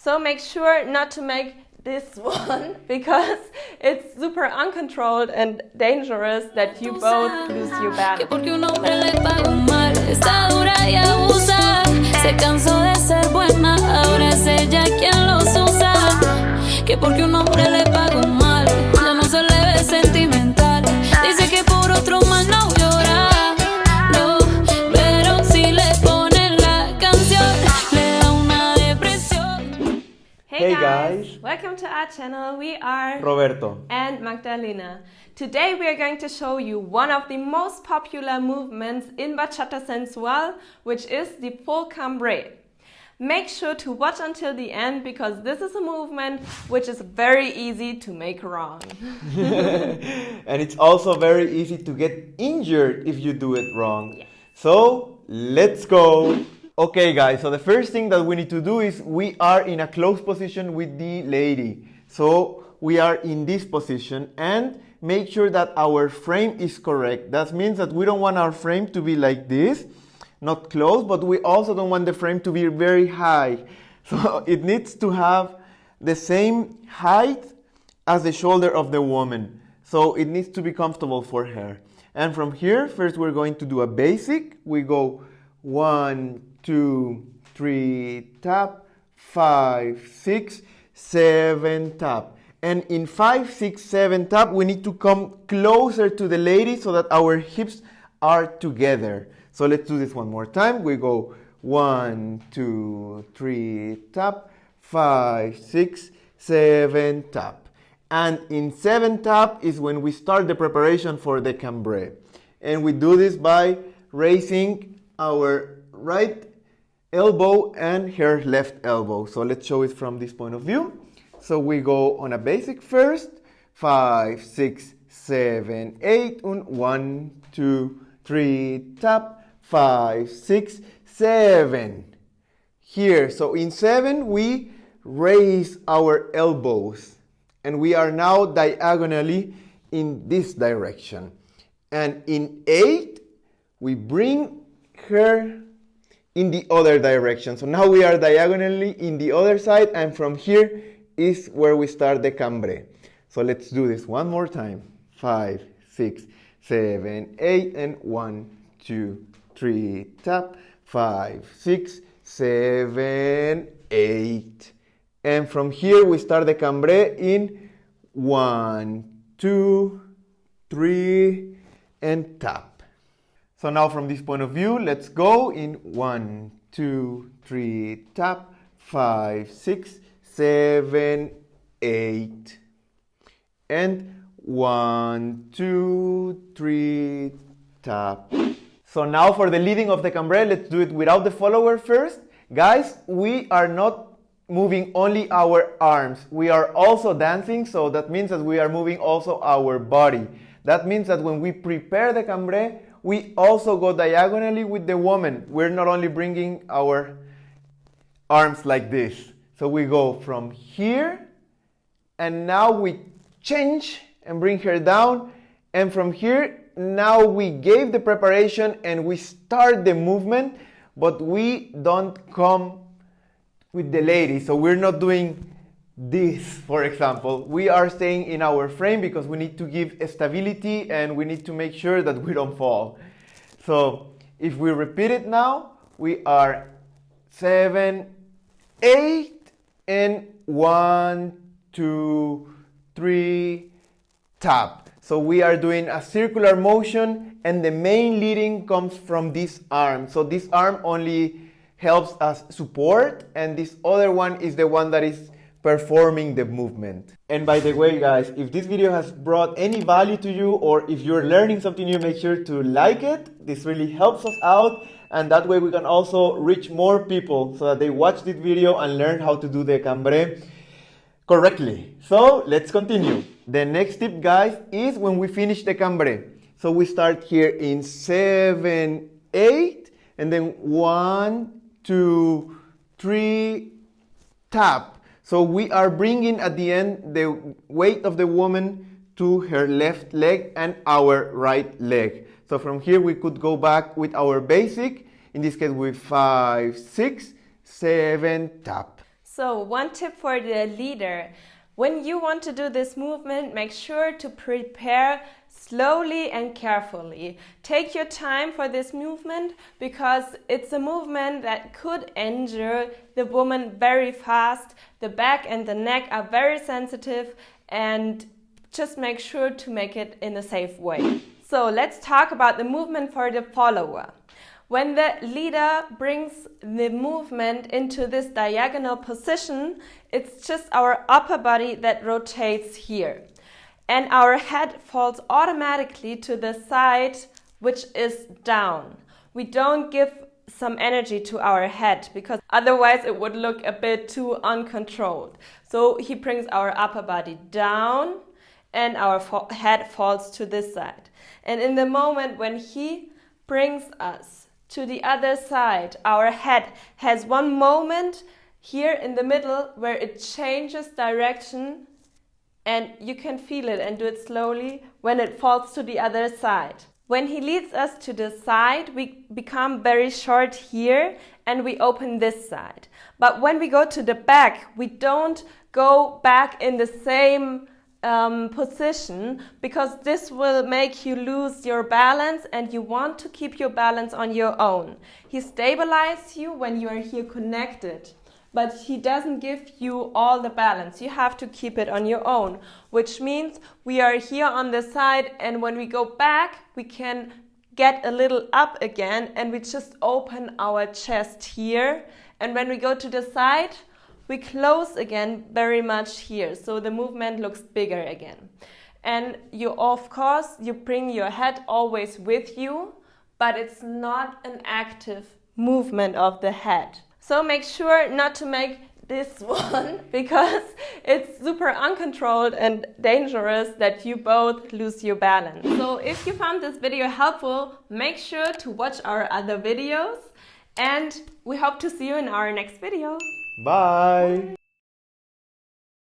So make sure not to make this one because it's super uncontrolled and dangerous that you both lose your balance. Porque un hombre le pagó mal, está dura y abusa. Se cansó de ser buena, ahora es ella quien los usa. Que porque un hombre le pagó mal, ya no se le ve sentimental. Dice que por otro mal no llora, no, pero si le ponen la canción, le da una depresión. Hey guys, welcome to our channel. We are Roberto and Magdalena. Today we are going to show you one of the most popular movements in Bachata sensual, which is the full Cambre. Make sure to watch until the end because this is a movement which is very easy to make wrong. and it's also very easy to get injured if you do it wrong. Yes. So let's go. Okay guys, so the first thing that we need to do is we are in a close position with the lady. So we are in this position and make sure that our frame is correct. That means that we don't want our frame to be like this, not close, but we also don't want the frame to be very high. So it needs to have the same height as the shoulder of the woman. So it needs to be comfortable for her. And from here, first we're going to do a basic. We go 1, 2, 3, tap, 5, 6, 7, tap. And in 5, 6, 7 tap, we need to come closer to the lady so that our hips are together. So let's do this one more time. We go 1, 2, 3, tap, 5, 6, 7, tap. And in 7 tap is when we start the preparation for the cambre. And we do this by raising our right elbow and her left elbow. So let's show it from this point of view. So we go on a basic first, 5, 6, 7, 8, 1, 2, 3, tap, 5, 6, 7. Here, so in 7 we raise our elbows and we are now diagonally in this direction. And in 8 we bring her in the other direction. So now we are diagonally in the other side and from here is where we start the cambre. So let's do this one more time. 5, 6, 7, 8, and 1, 2, 3, tap, 5, 6, 7, 8. And from here we start the cambre in 1, 2, 3, and tap. So now from this point of view, let's go in 1, 2, 3, tap, 5, 6, 7, 8. And 1, 2, 3, tap. So now for the leading of the cambre, let's do it without the follower first. Guys, we are not moving only our arms. We are also dancing, so that means that we are moving also our body. That means that when we prepare the cambre, we also go diagonally with the woman. We're not only bringing our arms like this. So we go from here, and now we change and bring her down. And from here, now we gave the preparation and we start the movement, but we don't come with the lady. So we're not doing this, for example. We are staying in our frame because we need to give stability and we need to make sure that we don't fall. So if we repeat it now, we are 7, 8, and 1, 2, 3, tap. So we are doing a circular motion and the main leading comes from this arm. So this arm only helps us support and this other one is the one that is performing the movement. And by the way guys, if this video has brought any value to you or if you're learning something new, make sure to like it. This really helps us out. And that way we can also reach more people so that they watch this video and learn how to do the cambre correctly. So let's continue. The next tip guys is when we finish the cambre. So we start here in 7, 8 and then 1, 2, 3, tap. So we are bringing at the end the weight of the woman to her left leg and our right leg. So from here we could go back with our basic, in this case with 5, 6, 7, tap. So, one tip for the leader. When you want to do this movement, make sure to prepare slowly and carefully. Take your time for this movement because it's a movement that could injure the woman very fast. The back and the neck are very sensitive, and just make sure to make it in a safe way. So let's talk about the movement for the follower. When the leader brings the movement into this diagonal position, it's just our upper body that rotates here. And our head falls automatically to the side, which is down. We don't give some energy to our head because otherwise it would look a bit too uncontrolled. So he brings our upper body down and our head falls to this side. And in the moment when he brings us to the other side, our head has one moment here in the middle where it changes direction, and you can feel it and do it slowly when it falls to the other side. When he leads us to the side, we become very short here and we open this side. But when we go to the back, we don't go back in the same position, because this will make you lose your balance and you want to keep your balance on your own. He stabilizes you when you are here connected, but he doesn't give you all the balance. You have to keep it on your own, which means we are here on the side, and when we go back, we can get a little up again and we just open our chest here. And when we go to the side, we close again very much here, so the movement looks bigger again. And you, of course, you bring your head always with you, but it's not an active movement of the head. So make sure not to make this one because it's super uncontrolled and dangerous that you both lose your balance. So if you found this video helpful, make sure to watch our other videos, and we hope to see you in our next video. Bye!